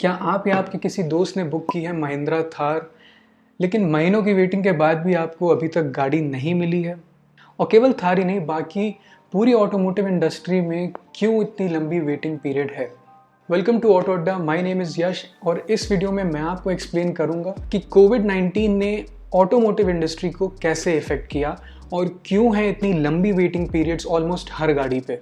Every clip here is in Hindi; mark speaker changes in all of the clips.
Speaker 1: क्या आप या आपके किसी दोस्त ने बुक की है महिंद्रा थार, लेकिन महीनों की वेटिंग के बाद भी आपको अभी तक गाड़ी नहीं मिली है? और केवल थार ही नहीं, बाकी पूरी ऑटोमोटिव इंडस्ट्री में क्यों इतनी लंबी वेटिंग पीरियड है? वेलकम टू ऑटो अड्डा, माय नेम इज़ यश और इस वीडियो में मैं आपको एक्सप्लेन करूंगा कि कोविड-19 ने ऑटोमोटिव इंडस्ट्री को कैसे इफेक्ट किया और क्यों है इतनी लंबी वेटिंग पीरियड्स ऑलमोस्ट हर गाड़ी पे।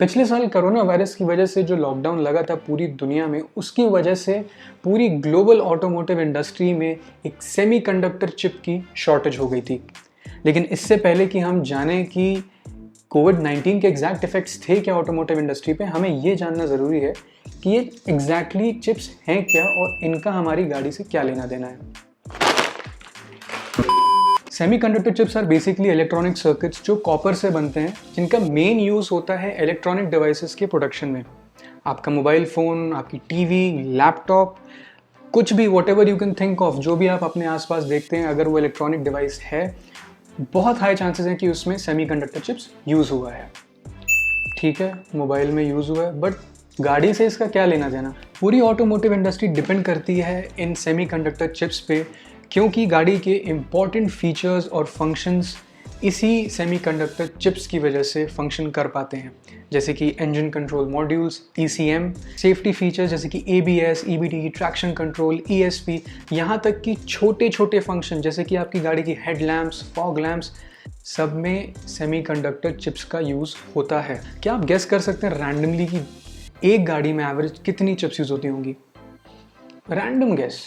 Speaker 1: पिछले साल कोरोना वायरस की वजह से जो लॉकडाउन लगा था पूरी दुनिया में, उसकी वजह से पूरी ग्लोबल ऑटोमोटिव इंडस्ट्री में एक सेमीकंडक्टर चिप की शॉर्टेज हो गई थी। लेकिन इससे पहले कि हम जानें कि कोविड-19 के एग्जैक्ट इफेक्ट्स थे क्या ऑटोमोटिव इंडस्ट्री पे, हमें ये जानना ज़रूरी है कि ये एग्जैक्टली चिप्स हैं क्या और इनका हमारी गाड़ी से क्या लेना देना है। Semiconductor chips are basically electronic circuits जो कॉपर से बनते हैं, जिनका मेन यूज़ होता है इलेक्ट्रॉनिक डिवाइसेस के प्रोडक्शन में। आपका मोबाइल फ़ोन, आपकी टीवी, लैपटॉप, कुछ भी whatever you can think of, जो भी आप अपने आसपास देखते हैं, अगर वो इलेक्ट्रॉनिक डिवाइस है, बहुत हाई चांसेस हैं कि उसमें सेमीकंडक्टर चिप्स यूज़ हुआ है। ठीक है, मोबाइल में यूज़ हुआ है, बट गाड़ी से इसका क्या लेना देना? पूरी ऑटोमोटिव इंडस्ट्री डिपेंड करती है इन सेमीकंडक्टर चिप्स पे, क्योंकि गाड़ी के इम्पॉर्टेंट फीचर्स और फंक्शंस इसी सेमीकंडक्टर चिप्स की वजह से फंक्शन कर पाते हैं, जैसे कि engine control modules, ECM, safety features जैसे कि ABS, EBD, traction control, ESP, यहाँ तक कि छोटे छोटे फंक्शन जैसे कि आपकी गाड़ी की हेडलैम्प्स, फॉग लैम्प्स, सब में सेमीकंडक्टर चिप्स का यूज़ होता है। क्या आप गेस कर सकते हैं रैंडमली कि एक गाड़ी में एवरेज कितनी चिप्स यूज़ होती होंगी? Random guess.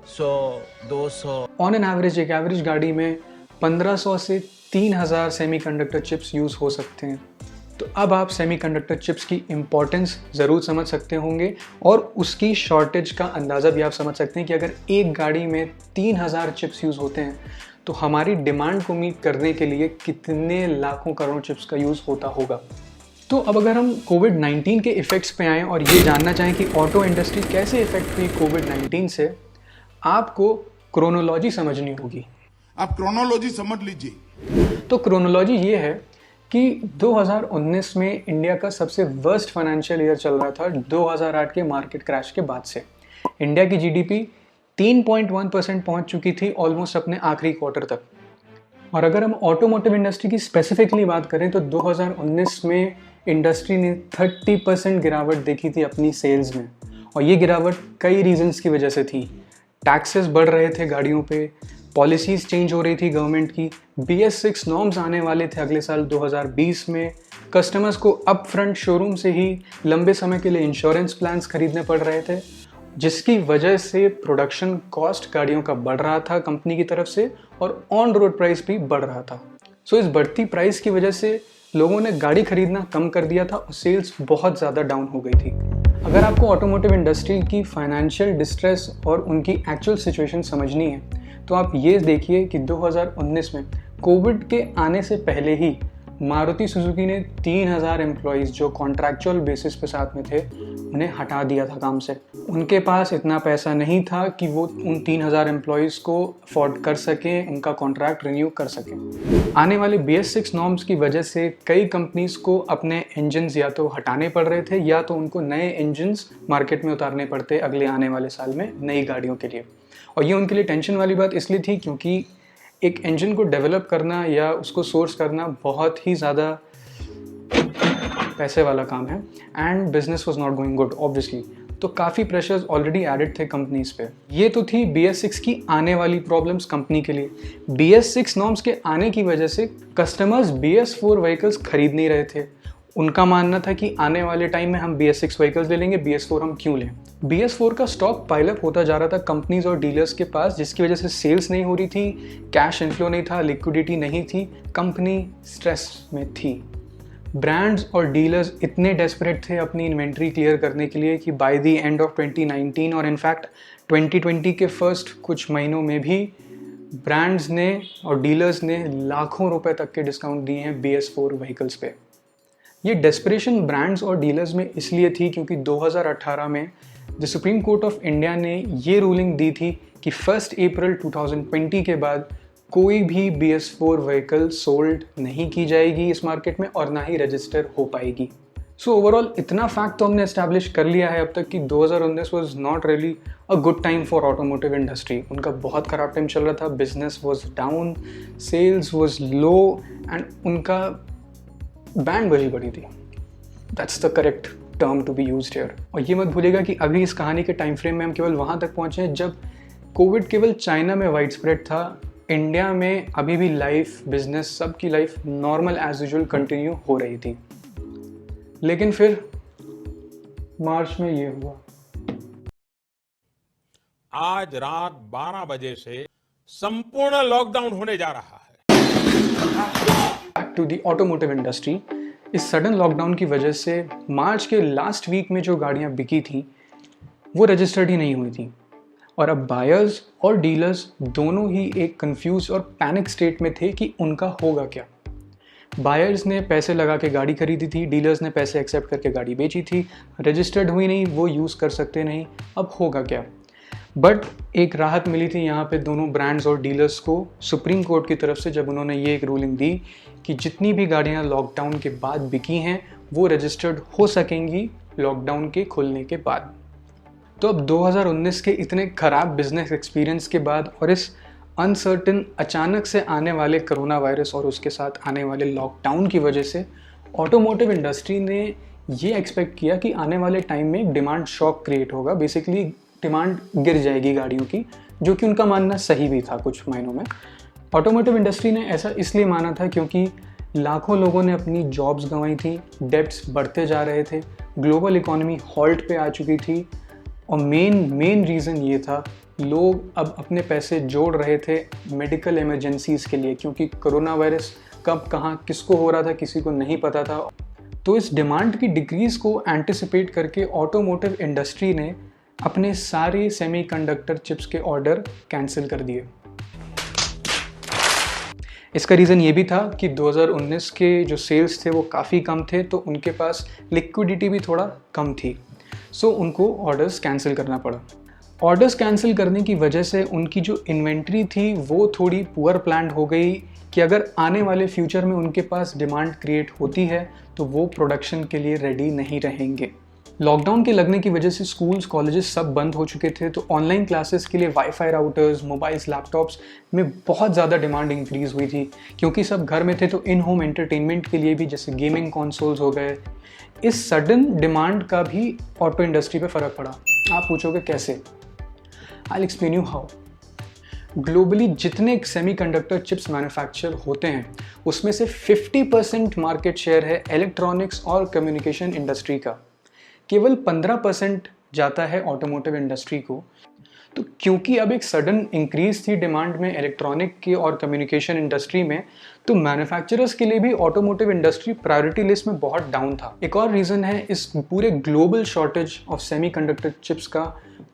Speaker 2: 100, 200।
Speaker 1: On an average एक एवरेज गाड़ी में 1500 से 3000 सेमीकंडक्टर चिप्स यूज़ हो सकते हैं। तो अब आप सेमीकंडक्टर चिप्स की इम्पोर्टेंस ज़रूर समझ सकते होंगे और उसकी शॉर्टेज का अंदाज़ा भी आप समझ सकते हैं कि अगर एक गाड़ी में 3000 चिप्स यूज़ होते हैं तो हमारी डिमांड को मीट करने के लिए कितने लाखों करोड़ चिप्स का यूज़ होता होगा। तो अब अगर हम कोविड-19 के इफ़ेक्ट्स पे आएँ और ये जानना चाहें कि ऑटो इंडस्ट्री कैसे इफ़ेक्ट हुई कोविड-19 से, आपको क्रोनोलॉजी समझनी होगी।
Speaker 2: आप क्रोनोलॉजी समझ लीजिए।
Speaker 1: तो क्रोनोलॉजी ये है कि 2019 में इंडिया का सबसे वर्स्ट फाइनेंशियल ईयर चल रहा था 2008 के मार्केट क्रैश के बाद से। इंडिया की GDP 3.1% पहुंच चुकी थी ऑलमोस्ट अपने आखिरी क्वार्टर तक। और अगर हम ऑटोमोटिव इंडस्ट्री की स्पेसिफिकली बात करें तो 2019 में इंडस्ट्री ने 30% गिरावट देखी थी अपनी सेल्स में, और ये गिरावट कई रीजंस की वजह से थी। टैक्सेस बढ़ रहे थे गाड़ियों पे, पॉलिसीज़ चेंज हो रही थी गवर्नमेंट की, BS6 नॉर्म्स आने वाले थे अगले साल 2020 में, कस्टमर्स को अप फ्रंट शोरूम से ही लंबे समय के लिए इंश्योरेंस प्लान्स खरीदने पड़ रहे थे, जिसकी वजह से प्रोडक्शन कॉस्ट गाड़ियों का बढ़ रहा था कंपनी की तरफ से और ऑन रोड प्राइस भी बढ़ रहा था। सो इस बढ़ती प्राइस की वजह से लोगों ने गाड़ी खरीदना कम कर दिया था और सेल्स बहुत ज़्यादा डाउन हो गई थी। अगर आपको ऑटोमोटिव इंडस्ट्री की फाइनेंशियल डिस्ट्रेस और उनकी एक्चुअल सिचुएशन समझनी है तो आप ये देखिए कि 2019 में कोविड के आने से पहले ही मारुति सुजुकी ने 3000 एम्प्लॉयज़ जो कॉन्ट्रैक्चुअल बेसिस पे साथ में थे, उन्हें हटा दिया था काम से। उनके पास इतना पैसा नहीं था कि वो उन 3000 एम्प्लॉयज़ को अफोर्ड कर सकें, उनका कॉन्ट्रैक्ट रिन्यू कर सकें। आने वाले BS6 नॉर्म्स की वजह से कई कंपनीज़ को अपने इंजन्स या तो हटाने पड़ रहे थे या तो उनको नए इंजन्स मार्केट में उतारने पड़ते अगले आने वाले साल में नई गाड़ियों के लिए। और ये उनके लिए टेंशन वाली बात इसलिए थी क्योंकि एक इंजन को डेवलप करना या उसको सोर्स करना बहुत ही ज़्यादा पैसे वाला काम है and business was not going good obviously. तो काफ़ी प्रेशर्स ऑलरेडी एडेड थे कंपनीज पे। ये तो थी BS6 की आने वाली प्रॉब्लम्स कंपनी के लिए। BS6 नॉर्म्स के आने की वजह से कस्टमर्स BS4 व्हीकल्स खरीद नहीं रहे थे। उनका मानना था कि आने वाले टाइम में हम BS6 व्हीकल्स ले लेंगे, BS4 हम क्यों लें। BS4 का स्टॉक पाइलअप होता जा रहा था कंपनीज और डीलर्स के पास, जिसकी वजह से सेल्स नहीं हो रही थी, कैश इनफ्लो नहीं था, लिक्विडिटी नहीं थी, कंपनी स्ट्रेस में थी। ब्रांड्स और डीलर्स इतने डेस्परेट थे अपनी इन्वेंट्री क्लियर करने के लिए कि बाय द एंड ऑफ 2019 और इनफैक्ट 2020 के फर्स्ट कुछ महीनों में भी ब्रांड्स ने और डीलर्स ने लाखों रुपए तक के डिस्काउंट दिए हैं BS4 व्हीकल्स पे। ये डेस्परेशन ब्रांड्स और डीलर्स में इसलिए थी क्योंकि 2018 में the supreme court of India ने ये रूलिंग दी थी कि 1 अप्रैल 2020 के बाद कोई भी BS4 व्हीकल सोल्ड नहीं की जाएगी इस मार्केट में और ना ही रजिस्टर हो पाएगी। सो ओवरऑल इतना फैक्ट तो हमने एस्टैब्लिश कर लिया है अब तक कि 2019 was not really a good time for automotive industry. उनका बहुत ख़राब टाइम चल रहा था, business was down, sales was low and उनका बैंड बजी पड़ी थी। That's the correct term to be used here. और ये मत भूलिएगा कि अभी इस कहानी के टाइम फ्रेम में हम केवल वहाँ तक पहुँचे हैं जब कोविड केवल चाइना में वाइड स्प्रेड था। इंडिया में अभी भी लाइफ, बिजनेस, सबकी life normal as usual continue हो रही थी। लेकिन फिर मार्च में ये हुआ।
Speaker 3: आज रात 12 बजे से संपूर्ण लॉकडाउन होने जा रहा है।
Speaker 1: Back to the automotive industry. इस सडन लॉकडाउन की वजह से मार्च के लास्ट वीक में जो गाड़ियां बिकी थी वो रजिस्टर्ड ही नहीं हुई थी और अब बायर्स और डीलर्स दोनों ही एक कंफ्यूज और पैनिक स्टेट में थे कि उनका होगा क्या। बायर्स ने पैसे लगा के गाड़ी खरीदी थी, डीलर्स ने पैसे एक्सेप्ट करके गाड़ी बेची थी, रजिस्टर्ड हुई नहीं, वो यूज़ कर सकते नहीं, अब होगा क्या। बट एक राहत मिली थी यहाँ पे दोनों ब्रांड्स और डीलर्स को सुप्रीम कोर्ट की तरफ से, जब उन्होंने ये एक रूलिंग दी कि जितनी भी गाड़ियाँ लॉकडाउन के बाद बिकी हैं वो रजिस्टर्ड हो सकेंगी लॉकडाउन के खुलने के बाद। तो अब 2019 के इतने ख़राब बिजनेस एक्सपीरियंस के बाद और इस अनसर्टेन अचानक से आने वाले कोरोना वायरस और उसके साथ आने वाले लॉकडाउन की वजह से ऑटोमोटिव इंडस्ट्री ने ये एक्सपेक्ट किया कि आने वाले टाइम में डिमांड शॉक क्रिएट होगा, बेसिकली डिमांड गिर जाएगी गाड़ियों की, जो कि उनका मानना सही भी था कुछ मायनों में। ऑटोमोटिव इंडस्ट्री ने ऐसा इसलिए माना था क्योंकि लाखों लोगों ने अपनी जॉब्स गंवाई थी, डेब्ट्स बढ़ते जा रहे थे, ग्लोबल इकोनॉमी हॉल्ट पे आ चुकी थी और मेन रीज़न ये था लोग अब अपने पैसे जोड़ रहे थे मेडिकल इमरजेंसीज़ के लिए, क्योंकि कोरोना वायरस कब कहाँ किसको हो रहा था किसी को नहीं पता था। तो इस डिमांड की डिक्रीज़ को एंटिसिपेट करके ऑटोमोटिव इंडस्ट्री ने अपने सारे सेमीकंडक्टर चिप्स के ऑर्डर कैंसिल कर दिए। इसका रीज़न ये भी था कि 2019 के जो सेल्स थे वो काफ़ी कम थे, तो उनके पास लिक्विडिटी भी थोड़ा कम थी, सो उनको ऑर्डर्स कैंसिल करना पड़ा। ऑर्डर्स कैंसिल करने की वजह से उनकी जो इन्वेंट्री थी वो थोड़ी पुअर प्लान्ड हो गई कि अगर आने वाले फ्यूचर में उनके पास डिमांड क्रिएट होती है तो वो प्रोडक्शन के लिए रेडी नहीं रहेंगे। लॉकडाउन के लगने की वजह से स्कूल्स, कॉलेजेस सब बंद हो चुके थे, तो ऑनलाइन क्लासेस के लिए वाईफाई राउटर्स, मोबाइल्स, लैपटॉप्स में बहुत ज़्यादा डिमांड इंक्रीज़ हुई थी क्योंकि सब घर में थे। तो इन होम एंटरटेनमेंट के लिए भी जैसे गेमिंग कंसोल्स हो गए, इस सडन डिमांड का भी ऑटो इंडस्ट्री पे फ़र्क पड़ा। आप पूछोगे कैसे? I'll explain you how. Globally जितने सेमीकंडक्टर चिप्स मैन्युफैक्चर होते हैं उसमें से 50% मार्केट शेयर है इलेक्ट्रॉनिक्स और कम्युनिकेशन इंडस्ट्री का, केवल 15% जाता है ऑटोमोटिव इंडस्ट्री को। तो क्योंकि अब एक सडन इंक्रीज थी डिमांड में इलेक्ट्रॉनिक की और कम्युनिकेशन इंडस्ट्री में, तो मैन्युफैक्चरर्स के लिए भी ऑटोमोटिव इंडस्ट्री प्रायोरिटी लिस्ट में बहुत डाउन था। एक और रीज़न है इस पूरे global shortage of semiconductor chips का,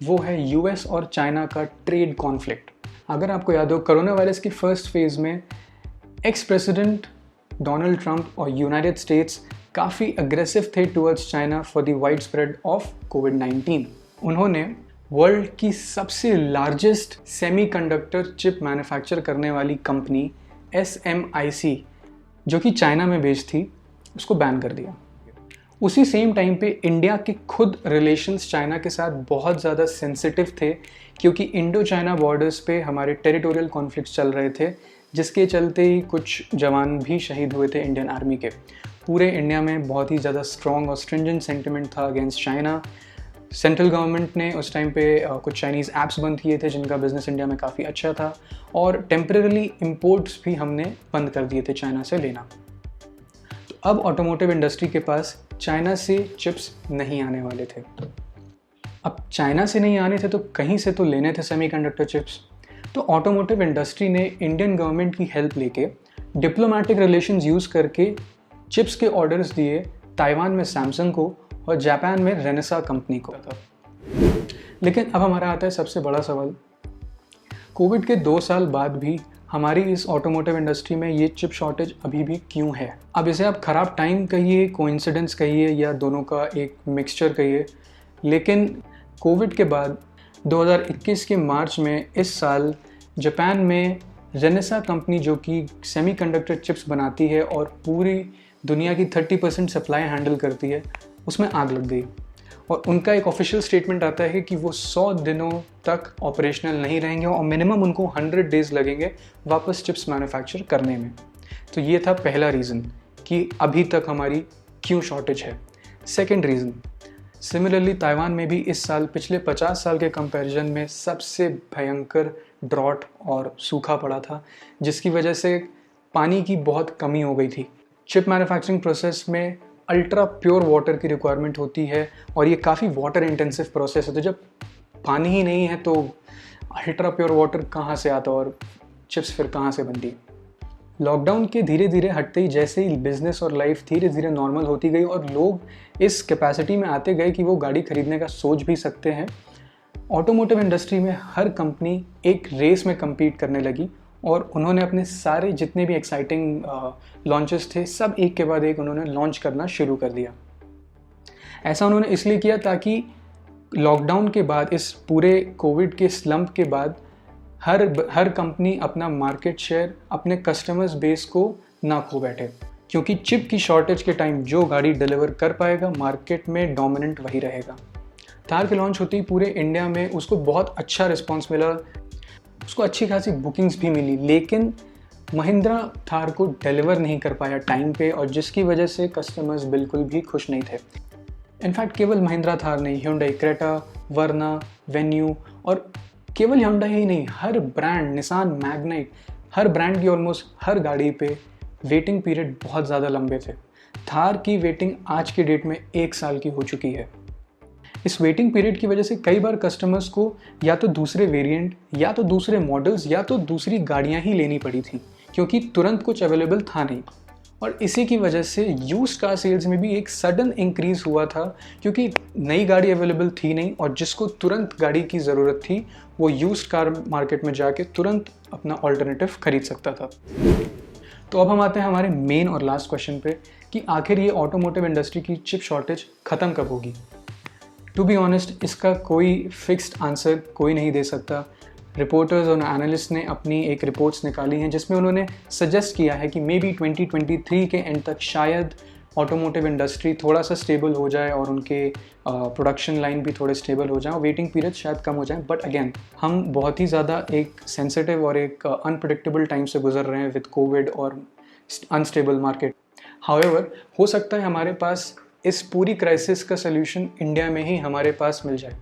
Speaker 1: वो है यूएस और चाइना का ट्रेड कॉन्फ्लिक्ट। अगर आपको याद हो, कोरोना वायरस की फर्स्ट फेज़ में एक्स प्रेसिडेंट डोनाल्ड ट्रंप और यूनाइटेड स्टेट्स काफ़ी अग्रेसिव थे towards China for the widespread of कोविड-19। उन्होंने वर्ल्ड की सबसे लार्जेस्ट सेमीकंडक्टर चिप मैन्युफैक्चर करने वाली कंपनी SMIC, जो कि चाइना में बेस्ड थी, उसको बैन कर दिया। उसी सेम टाइम पे इंडिया के खुद रिलेशंस चाइना के साथ बहुत ज़्यादा सेंसिटिव थे क्योंकि इंडो चाइना बॉर्डर्स पे हमारे टेरिटोरियल कॉन्फ्लिक्ट्स चल रहे थे, जिसके चलते ही कुछ जवान भी शहीद हुए थे इंडियन आर्मी के। पूरे इंडिया में बहुत ही ज़्यादा स्ट्रॉन्ग और स्ट्रिंजेंट सेंटिमेंट था अगेंस्ट चाइना। सेंट्रल गवर्नमेंट ने उस टाइम पे कुछ चाइनीज़ ऐप्स बंद किए थे जिनका बिज़नेस इंडिया में काफ़ी अच्छा था, और टेम्परेरली इंपोर्ट्स भी हमने बंद कर दिए थे चाइना से लेना। तो अब ऑटोमोटिव इंडस्ट्री के पास चाइना से चिप्स नहीं आने वाले थे। अब चाइना से नहीं आने थे तो कहीं से तो लेने थे सेमीकंडक्टर चिप्स। तो ऑटोमोटिव इंडस्ट्री ने इंडियन गवर्नमेंट की हेल्प लेके डिप्लोमेटिक रिलेशंस यूज़ करके चिप्स के ऑर्डर्स दिए ताइवान में सैमसंग को और जापान में रेनेसा कंपनी को। लेकिन अब हमारा आता है सबसे बड़ा सवाल, कोविड के 2 साल बाद भी हमारी इस ऑटोमोटिव इंडस्ट्री में ये चिप शॉर्टेज अभी भी क्यों है? अब इसे आप ख़राब टाइम कहिए, कोइंसिडेंस कहिए, या दोनों का एक मिक्सचर कहिए, लेकिन कोविड के बाद 2021 के मार्च में इस साल जापान में रेनेसा कंपनी जो कि सेमीकंडक्टर चिप्स बनाती है और पूरी दुनिया की 30% सप्लाई हैंडल करती है, उसमें आग लग गई। और उनका एक ऑफिशियल स्टेटमेंट आता है कि वो 100 दिनों तक ऑपरेशनल नहीं रहेंगे और मिनिमम उनको 100 डेज़ लगेंगे वापस चिप्स मैन्युफैक्चर करने में। तो ये था पहला रीज़न कि अभी तक हमारी क्यों शॉर्टेज है। सेकेंड रीज़न, सिमिलरली ताइवान में भी इस साल पिछले 50 साल के कंपैरिजन में सबसे भयंकर ड्रॉट और सूखा पड़ा था, जिसकी वजह से पानी की बहुत कमी हो गई थी। चिप मैन्युफैक्चरिंग प्रोसेस में अल्ट्रा प्योर वाटर की रिक्वायरमेंट होती है और ये काफ़ी वाटर इंटेंसिव प्रोसेस है। तो जब पानी ही नहीं है तो अल्ट्रा प्योर वाटर कहाँ से आता और चिप्स फिर कहाँ से बनती। लॉकडाउन के धीरे धीरे हटते ही जैसे ही बिजनेस और लाइफ धीरे धीरे नॉर्मल होती गई और लोग इस कैपेसिटी में आते गए कि वो गाड़ी खरीदने का सोच भी सकते हैं, ऑटोमोटिव इंडस्ट्री में हर कंपनी एक रेस में compete करने लगी और उन्होंने अपने सारे जितने भी एक्साइटिंग लॉन्चेस थे सब एक के बाद एक उन्होंने लॉन्च करना शुरू कर दिया। ऐसा उन्होंने इसलिए किया ताकि लॉकडाउन के बाद, इस पूरे कोविड के स्लम्प के बाद हर कंपनी अपना मार्केट शेयर, अपने कस्टमर्स बेस को ना खो बैठे, क्योंकि चिप की शॉर्टेज के टाइम जो गाड़ी डिलीवर कर पाएगा मार्केट में डोमिनेंट वही रहेगा। थार के लॉन्च होते ही पूरे इंडिया में उसको बहुत अच्छा रिस्पॉन्स मिला, उसको अच्छी खासी बुकिंग्स भी मिली, लेकिन महिंद्रा थार को डिलीवर नहीं कर पाया टाइम पे और जिसकी वजह से कस्टमर्स बिल्कुल भी खुश नहीं थे। इनफैक्ट केवल महिंद्रा थार नहीं, Hyundai क्रेटा, वर्ना, वेन्यू और केवल Hyundai ही नहीं, हर ब्रांड, निसान, मैग्नाइट, हर ब्रांड की ऑलमोस्ट हर गाड़ी पे वेटिंग पीरियड बहुत ज़्यादा लंबे थे। थार की वेटिंग आज के डेट में 1 साल की हो चुकी है। इस वेटिंग पीरियड की वजह से कई बार कस्टमर्स को या तो दूसरे वेरिएंट या तो दूसरे मॉडल्स या तो दूसरी गाड़ियाँ ही लेनी पड़ी थी, क्योंकि तुरंत कुछ अवेलेबल था नहीं। और इसी की वजह से यूज्ड कार सेल्स में भी एक सडन इंक्रीज़ हुआ था, क्योंकि नई गाड़ी अवेलेबल थी नहीं और जिसको तुरंत गाड़ी की ज़रूरत थी वो यूज्ड कार मार्केट में जाके तुरंत अपना ऑल्टरनेटिव खरीद सकता था। तो अब हम आते हैं हमारे मेन और लास्ट क्वेश्चन पे कि आखिर ये ऑटोमोटिव इंडस्ट्री की चिप शॉर्टेज ख़त्म कब होगी। टू बी ऑनेस्ट, इसका कोई फिक्स्ड आंसर कोई नहीं दे सकता। रिपोर्टर्स और एनालिस्ट ने अपनी एक रिपोर्ट्स निकाली हैं जिसमें उन्होंने सजेस्ट किया है कि मे बी 2023 के एंड तक शायद ऑटोमोटिव इंडस्ट्री थोड़ा सा स्टेबल हो जाए और उनके प्रोडक्शन लाइन भी थोड़े स्टेबल हो जाए और वेटिंग पीरियड शायद कम हो जाए। बट अगेन, हम बहुत ही ज़्यादा एक सेंसिटिव और एक अनप्रेडिक्टेबल टाइम से गुजर रहे हैं विद कोविड और अनस्टेबल मार्केट। हाउएवर, हो सकता है हमारे पास इस पूरी क्राइसिस का सल्यूशन इंडिया में ही हमारे पास मिल जाए।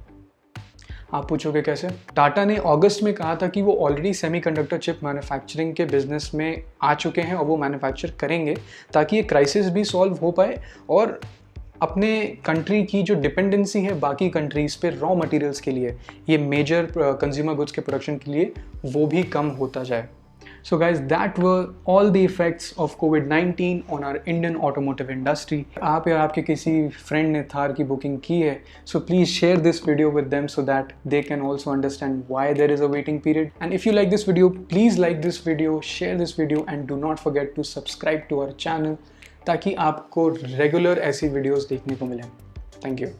Speaker 1: आप पूछोगे कैसे? टाटा ने अगस्त में कहा था कि वो ऑलरेडी सेमीकंडक्टर चिप मैन्युफैक्चरिंग के बिजनेस में आ चुके हैं और वो मैन्युफैक्चर करेंगे ताकि ये क्राइसिस भी सॉल्व हो पाए और अपने कंट्री की जो डिपेंडेंसी है बाकी कंट्रीज़ पे रॉ मटेरियल्स के लिए, ये मेजर कंज्यूमर गुड्स के प्रोडक्शन के लिए, वो भी कम होता जाए। So guys, that were all the effects of COVID-19 on our Indian automotive industry. आप या आपके किसी फ्रेंड ने थार की बुकिंग की है, so please share this video with them so that they can also understand why there is a waiting period. And if you like this video, please like this video, share this video and do not forget to subscribe to our channel ताकि आपको रेगुलर ऐसी वीडियोस देखने को मिलें। Thank you.